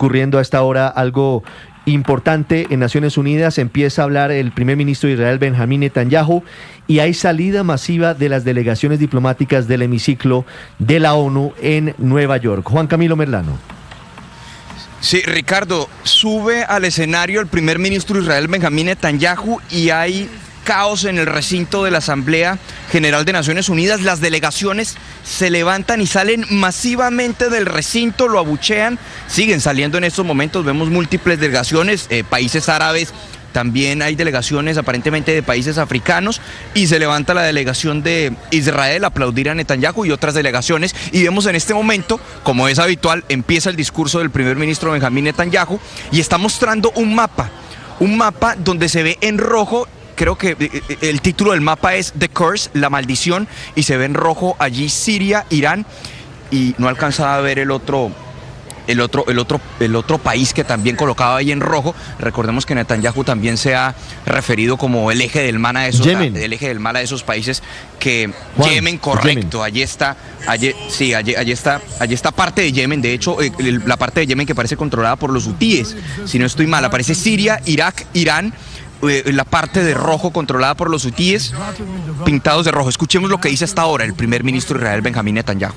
ocurriendo a esta hora algo importante en Naciones Unidas. Empieza a hablar el primer ministro de Israel, Benjamín Netanyahu, y hay salida masiva de las delegaciones diplomáticas del hemiciclo de la ONU en Nueva York. Juan Camilo Merlano. Sí, Ricardo, sube al escenario el primer ministro de Israel, Benjamín Netanyahu, y hay caos en el recinto de la Asamblea General de Naciones Unidas. Las delegaciones se levantan y salen masivamente del recinto, lo abuchean, siguen saliendo en estos momentos, vemos múltiples delegaciones, países árabes, también hay delegaciones aparentemente de países africanos, y se levanta la delegación de Israel a aplaudir a Netanyahu y otras delegaciones, y vemos en este momento, como es habitual, empieza el discurso del primer ministro Benjamín Netanyahu y está mostrando un mapa donde se ve en rojo. Creo que el título del mapa es The Curse, la maldición, y se ve en rojo allí Siria, Irán, y no alcanzaba a ver el otro país que también colocaba ahí en rojo. Recordemos que Netanyahu también se ha referido como el eje del mal a esos, países que Yemen, correcto, Yemen. Allí está parte de Yemen. De hecho, la parte de Yemen que parece controlada por los hutíes, si no estoy mal, aparece Siria, Irak, Irán. La parte de rojo controlada por los hutíes, pintados de rojo. Escuchemos lo que dice hasta ahora el primer ministro de Israel, Benjamín Netanyahu.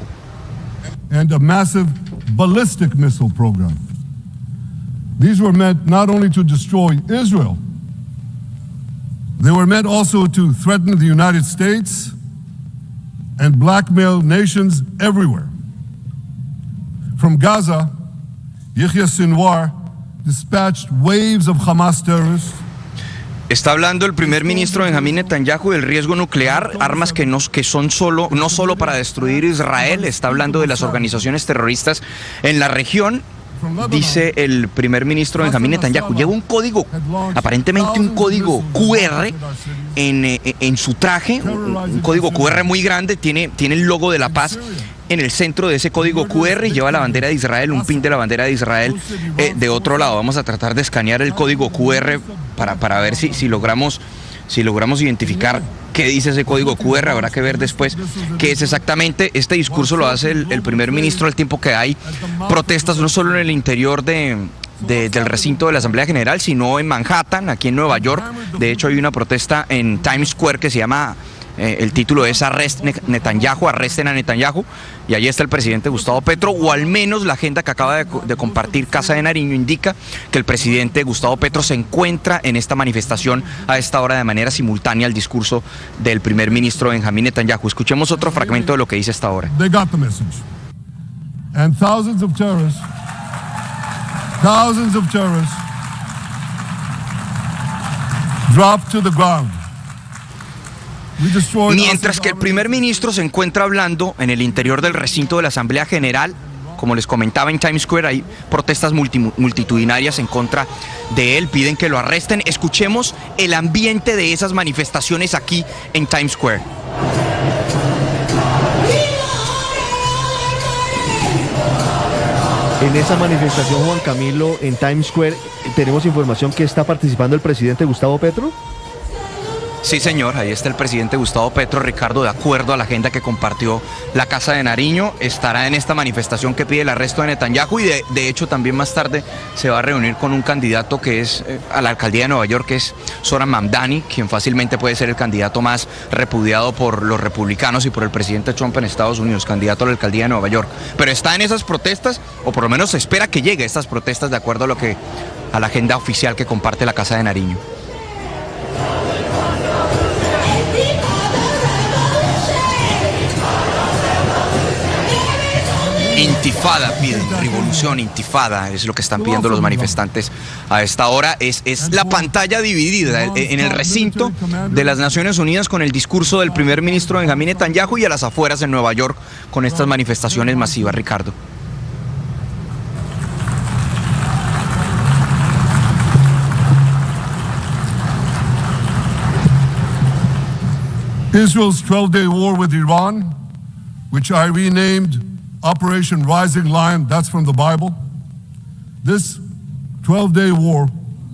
And a massive ballistic missile program. These were meant not only to destroy Israel, they were meant also to threaten the United States and blackmail nations everywhere. From Gaza, Yahya Sinwar dispatched waves of Hamas terrorists. Está hablando el primer ministro Benjamín Netanyahu del riesgo nuclear, armas que no son no solo para destruir Israel. Está hablando de las organizaciones terroristas en la región. Dice el primer ministro Benjamín Netanyahu, lleva un código, aparentemente un código QR en su traje, un código QR muy grande, tiene el logo de la paz en el centro de ese código QR, y lleva la bandera de Israel, un pin de la bandera de Israel de otro lado. Vamos a tratar de escanear el código QR para ver si logramos identificar qué dice ese código QR. Habrá que ver después qué es exactamente. Este discurso lo hace el primer ministro al tiempo que hay protestas no solo en el interior del recinto de la Asamblea General, sino en Manhattan, aquí en Nueva York. De hecho, hay una protesta en Times Square que se llama... el título es Arresten a Netanyahu, y allí está el presidente Gustavo Petro, o al menos la agenda que acaba de compartir Casa de Nariño indica que el presidente Gustavo Petro se encuentra en esta manifestación a esta hora de manera simultánea al discurso del primer ministro Benjamín Netanyahu. Escuchemos otro fragmento de lo que dice esta hora. They got the message. And thousands of terrorists dropped to the ground. Mientras que el primer ministro se encuentra hablando en el interior del recinto de la Asamblea General, como les comentaba, en Times Square hay protestas multitudinarias en contra de él, piden que lo arresten. Escuchemos el ambiente de esas manifestaciones aquí en Times Square. En esa manifestación, Juan Camilo, en Times Square, tenemos información que está participando el presidente Gustavo Petro. Sí, señor, ahí está el presidente Gustavo Petro, Ricardo, de acuerdo a la agenda que compartió la Casa de Nariño. Estará en esta manifestación que pide el arresto de Netanyahu, y de hecho también más tarde se va a reunir con un candidato que es a la alcaldía de Nueva York, que es Zohran Mamdani, quien fácilmente puede ser el candidato más repudiado por los republicanos y por el presidente Trump en Estados Unidos, candidato a la alcaldía de Nueva York. Pero está en esas protestas, o por lo menos se espera que llegue a estas protestas de acuerdo a la agenda oficial que comparte la Casa de Nariño. Intifada piden, revolución, intifada, es lo que están pidiendo los manifestantes a esta hora. Es la pantalla dividida en el recinto de las Naciones Unidas con el discurso del primer ministro Benjamín Netanyahu, y a las afueras de Nueva York con estas manifestaciones masivas, Ricardo. Israel's 12-day war with Iran, which I renamed Operation Rising Lion, that's from the Bible. This 12-day war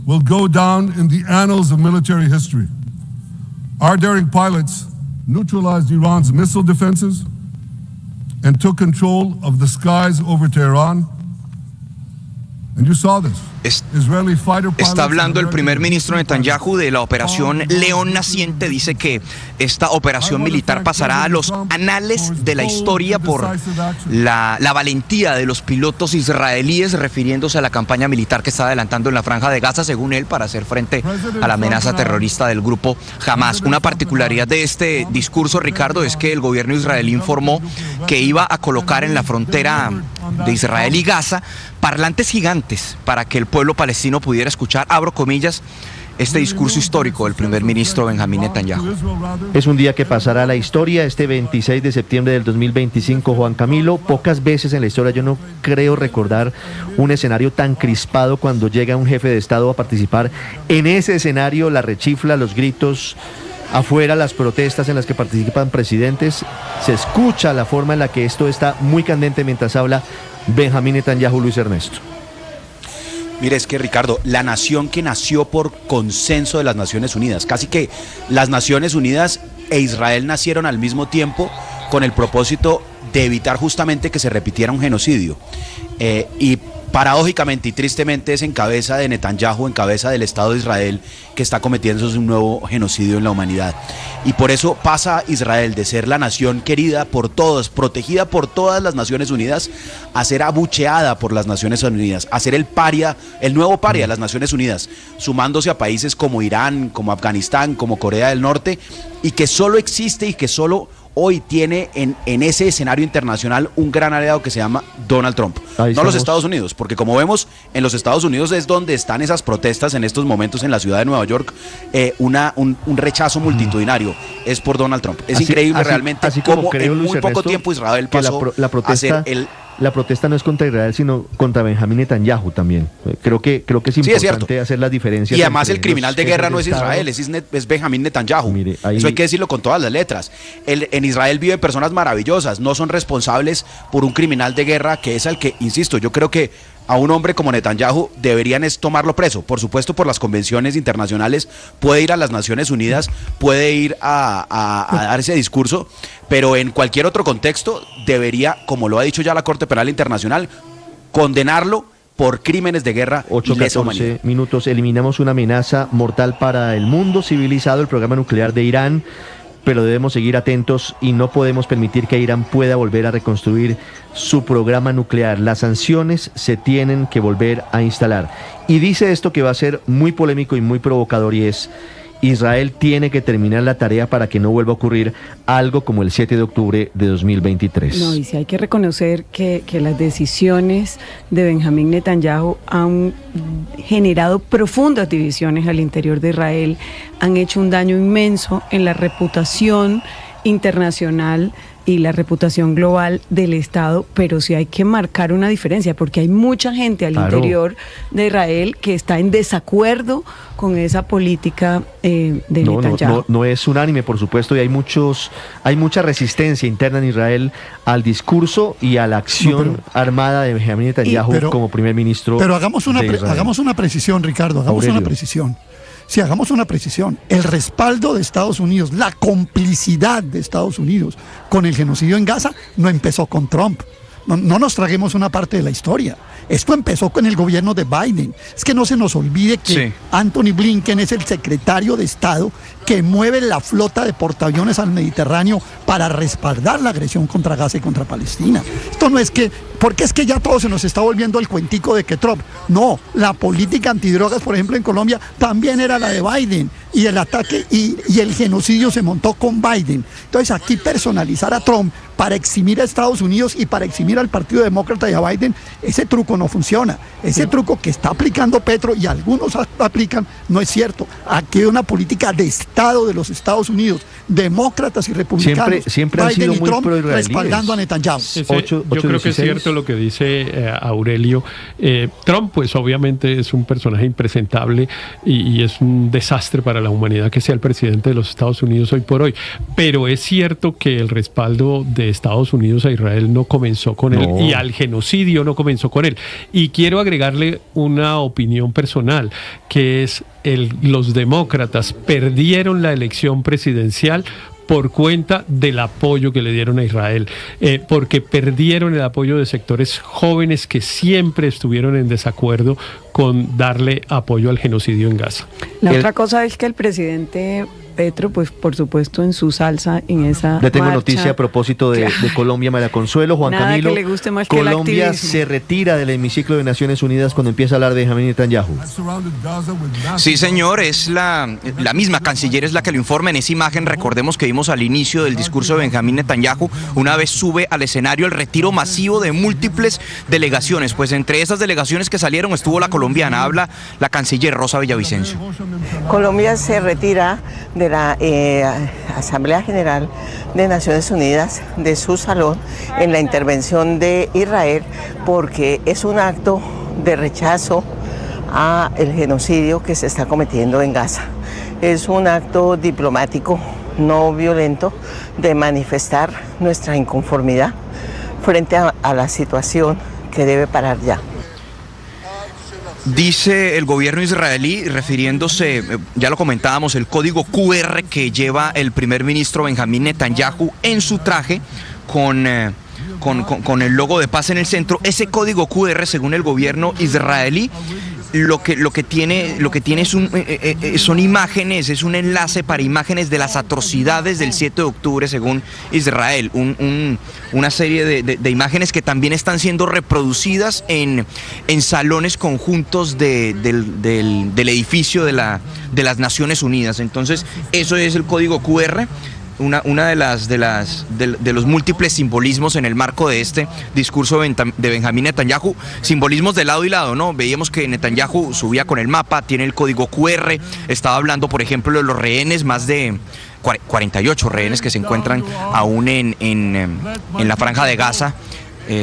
will go down in the annals of military history. Our daring pilots neutralized Iran's missile defenses and took control of the skies over Tehran. And you saw this. Israeli fighter pilots Está hablando el primer ministro Netanyahu de la operación León Naciente. Dice que esta operación militar pasará a los anales de la historia por la valentía de los pilotos israelíes, refiriéndose a la campaña militar que está adelantando en la Franja de Gaza, según él, para hacer frente a la amenaza terrorista del grupo Hamas. Una particularidad de este discurso, Ricardo, es que el gobierno israelí informó que iba a colocar en la frontera de Israel y Gaza parlantes gigantes para que el pueblo palestino pudiera escuchar, abro comillas, este discurso histórico del primer ministro Benjamín Netanyahu. Es un día que pasará a la historia, este 26 de septiembre del 2025, Juan Camilo. Pocas veces en la historia yo no creo recordar un escenario tan crispado cuando llega un jefe de Estado a participar. En ese escenario, la rechifla, los gritos afuera, las protestas en las que participan presidentes, se escucha la forma en la que esto está muy candente mientras habla Benjamín Netanyahu. Luis Ernesto. Mire, es que Ricardo, la nación que nació por consenso de las Naciones Unidas, casi que las Naciones Unidas e Israel nacieron al mismo tiempo con el propósito de evitar justamente que se repitiera un genocidio. Y paradójicamente y tristemente es en cabeza de Netanyahu, en cabeza del Estado de Israel, que está cometiendo un nuevo genocidio en la humanidad. Y por eso pasa Israel de ser la nación querida por todos, protegida por todas las Naciones Unidas, a ser abucheada por las Naciones Unidas, a ser el paria, el nuevo paria de las Naciones Unidas, sumándose a países como Irán, como Afganistán, como Corea del Norte, y que solo existe y que solo hoy tiene en ese escenario internacional un gran aliado que se llama Donald Trump. No los Estados Unidos, porque como vemos, en los Estados Unidos es donde están esas protestas en estos momentos en la ciudad de Nueva York, un rechazo multitudinario es por Donald Trump. Es increíble realmente cómo en muy poco tiempo Israel pasó a ser el... La protesta no es contra Israel, sino contra Benjamín Netanyahu también. Creo que es importante hacer las diferencias. Y además el criminal de guerra no es Israel, es Benjamín Netanyahu. Mire, eso hay que decirlo con todas las letras. En Israel viven personas maravillosas, no son responsables por un criminal de guerra que es al que, insisto, yo creo que a un hombre como Netanyahu deberían tomarlo preso. Por supuesto, por las convenciones internacionales, puede ir a las Naciones Unidas, puede ir a dar ese discurso, pero en cualquier otro contexto debería, como lo ha dicho ya la Corte Penal Internacional, condenarlo por crímenes de guerra. 8:14 minutos. Eliminamos una amenaza mortal para el mundo civilizado, el programa nuclear de Irán, pero debemos seguir atentos y no podemos permitir que Irán pueda volver a reconstruir su programa nuclear. Las sanciones se tienen que volver a instalar. Y dice esto que va a ser muy polémico y muy provocador, y es: Israel tiene que terminar la tarea para que no vuelva a ocurrir algo como el 7 de octubre de 2023. No, y sí hay que reconocer que las decisiones de Benjamín Netanyahu han generado profundas divisiones al interior de Israel, han hecho un daño inmenso en la reputación internacional y la reputación global del Estado, pero sí hay que marcar una diferencia, porque hay mucha gente al interior de Israel que está en desacuerdo con esa política de Netanyahu. No es unánime, por supuesto, y hay mucha resistencia interna en Israel al discurso y a la acción armada de Benjamín Netanyahu como primer ministro. Pero hagamos una precisión, Ricardo, una precisión. Sí, hagamos una precisión. El respaldo de Estados Unidos, la complicidad de Estados Unidos con el genocidio en Gaza no empezó con Trump. No nos traguemos una parte de la historia. Esto empezó con el gobierno de Biden. Es que no se nos olvide que Anthony Blinken es el secretario de Estado que mueve la flota de portaaviones al Mediterráneo para respaldar la agresión contra Gaza y contra Palestina. Esto no es que, porque es que ya todo se nos está volviendo el cuentico de que Trump. No, la política antidrogas, por ejemplo, en Colombia también era la de Biden. Y el ataque y el genocidio se montó con Biden. Entonces aquí personalizar a Trump para eximir a Estados Unidos y para eximir al Partido Demócrata y a Biden, ese truco no funciona. Ese truco que está aplicando Petro y algunos aplican no es cierto. Aquí hay una política de Estado de los Estados Unidos, demócratas y republicanos, siempre Biden han sido y Trump muy respaldando a Netanyahu. Yo creo que es cierto lo que dice Aurelio. Trump, pues obviamente es un personaje impresentable y es un desastre para la humanidad que sea el presidente de los Estados Unidos hoy por hoy, pero es cierto que el respaldo de Estados Unidos a Israel no comenzó con él y al genocidio no comenzó con él. Y quiero agregarle una opinión personal, que es los demócratas perdieron la elección presidencial por cuenta del apoyo que le dieron a Israel, porque perdieron el apoyo de sectores jóvenes que siempre estuvieron en desacuerdo con darle apoyo al genocidio en Gaza. La otra cosa es que el presidente Petro, pues por supuesto en su salsa, en esa Le tengo marcha. noticia a propósito de Colombia, María Consuelo, Juan Nada Camilo. que le guste más que el Colombia activismo. se retira del hemiciclo de Naciones Unidas cuando empieza a hablar de Benjamín Netanyahu. Sí, señor, es la misma canciller es la que lo informa. En esa imagen, recordemos que vimos al inicio del discurso de Benjamín Netanyahu, una vez sube al escenario el retiro masivo de múltiples delegaciones. Pues entre esas delegaciones que salieron estuvo la colombiana. Habla la canciller Rosa Villavicencio. Colombia se retira de la Asamblea General de Naciones Unidas, de su salón, en la intervención de Israel, porque es un acto de rechazo a el genocidio que se está cometiendo en Gaza. Es un acto diplomático no violento de manifestar nuestra inconformidad frente a la situación que debe parar ya. Dice el gobierno israelí, refiriéndose, ya lo comentábamos, el código QR que lleva el primer ministro Benjamín Netanyahu en su traje con el logo de paz en el centro. Ese código QR, según el gobierno israelí, lo que tiene son imágenes, es un enlace para imágenes de las atrocidades del 7 de octubre, según Israel. Una serie de imágenes que también están siendo reproducidas en salones conjuntos del edificio de las Naciones Unidas. Entonces, eso es el código QR. Una de los múltiples simbolismos en el marco de este discurso de Benjamín Netanyahu, simbolismos de lado y lado, ¿no? Veíamos que Netanyahu subía con el mapa, tiene el código QR, estaba hablando, por ejemplo, de los rehenes, más de 48 rehenes que se encuentran aún en la franja de Gaza,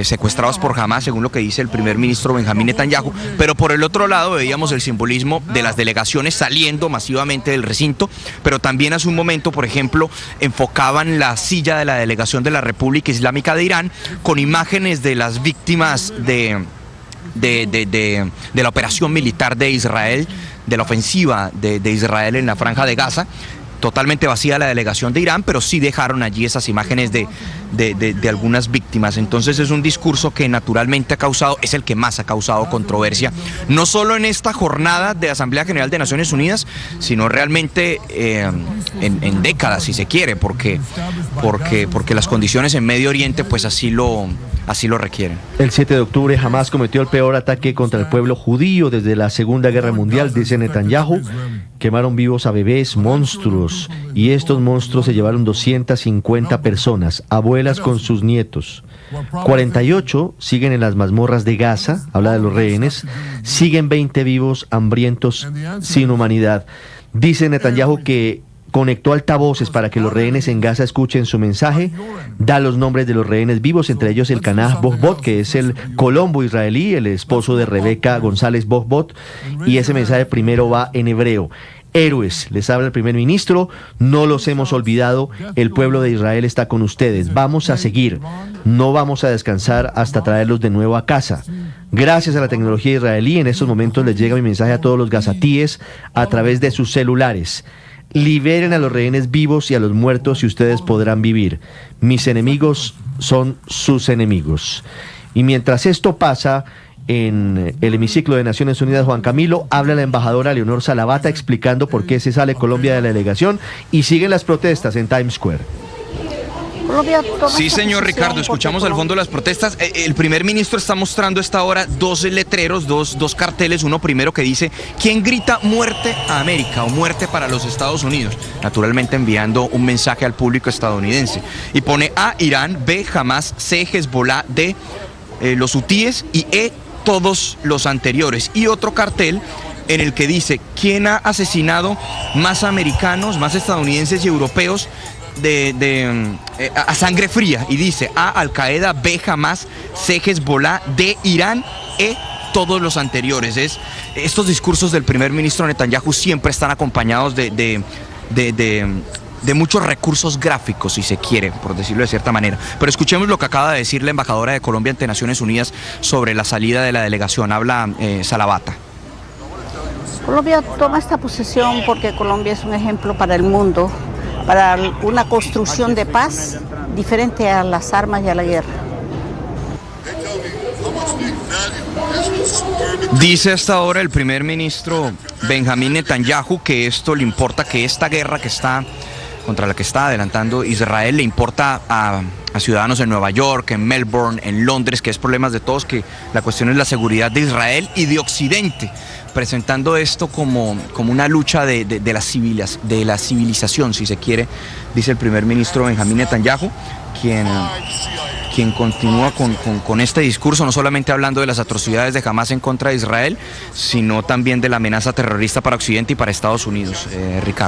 secuestrados por Hamas, según lo que dice el primer ministro Benjamín Netanyahu. Pero por el otro lado veíamos el simbolismo de las delegaciones saliendo masivamente del recinto, pero también hace un momento, por ejemplo, enfocaban la silla de la delegación de la República Islámica de Irán con imágenes de las víctimas de la operación militar de Israel, de la ofensiva de Israel en la franja de Gaza. Totalmente vacía la delegación de Irán, pero sí dejaron allí esas imágenes de algunas víctimas. Entonces es un discurso que naturalmente es el que más ha causado controversia, no solo en esta jornada de Asamblea General de Naciones Unidas, sino realmente en décadas, si se quiere, porque las condiciones en Medio Oriente pues así lo requieren. El 7 de octubre Hamas cometió el peor ataque contra el pueblo judío desde la Segunda Guerra Mundial, dice Netanyahu. Quemaron vivos a bebés, monstruos, y estos monstruos se llevaron 250 personas, abuelas con sus nietos. 48 siguen en las mazmorras de Gaza, habla de los rehenes, siguen 20 vivos, hambrientos, sin humanidad. Dice Netanyahu que conectó altavoces para que los rehenes en Gaza escuchen su mensaje, da los nombres de los rehenes vivos, entre ellos el Canaj Bohbot, que es el colombo israelí, el esposo de Rebeca González Bohbot, y ese mensaje primero va en hebreo. Héroes, les habla el primer ministro, no los hemos olvidado, el pueblo de Israel está con ustedes, vamos a seguir, no vamos a descansar hasta traerlos de nuevo a casa. Gracias a la tecnología israelí, en estos momentos les llega mi mensaje a todos los gazatíes a través de sus celulares. Liberen a los rehenes vivos y a los muertos y ustedes podrán vivir. Mis enemigos son sus enemigos. Y mientras esto pasa en el hemiciclo de Naciones Unidas, Juan Camilo, habla la embajadora Leonor Salavata explicando por qué se sale Colombia de la delegación y siguen las protestas en Times Square. Sí, señor Ricardo, escuchamos al fondo las protestas. El primer ministro está mostrando a esta hora dos letreros, dos carteles. Uno primero que dice: ¿quién grita muerte a América o muerte para los Estados Unidos? Naturalmente enviando un mensaje al público estadounidense. Y pone A, Irán, B, Hamas, C, Hezbollah, D, los hutíes y E, todos los anteriores. Y otro cartel en el que dice: ¿quién ha asesinado más americanos, más estadounidenses y europeos a sangre fría? Y dice A, Al Qaeda, B, Hamas, C, Hezbollah, D, Irán, E, todos los anteriores. Estos discursos del primer ministro Netanyahu siempre están acompañados de muchos recursos gráficos, si se quiere, por decirlo de cierta manera. Pero escuchemos lo que acaba de decir la embajadora de Colombia ante Naciones Unidas sobre la salida de la delegación. Habla Salavata. Colombia toma esta posición porque Colombia es un ejemplo para el mundo para una construcción de paz diferente a las armas y a la guerra. Dice hasta ahora el primer ministro Benjamín Netanyahu que esto le importa, que esta guerra contra la que está adelantando Israel le importa a ciudadanos en Nueva York, en Melbourne, en Londres, que es problemas de todos, que la cuestión es la seguridad de Israel y de Occidente, presentando esto como una lucha de la civilización, si se quiere, dice el primer ministro Benjamín Netanyahu, quien continúa con este discurso, no solamente hablando de las atrocidades de Hamás en contra de Israel, sino también de la amenaza terrorista para Occidente y para Estados Unidos, Ricardo.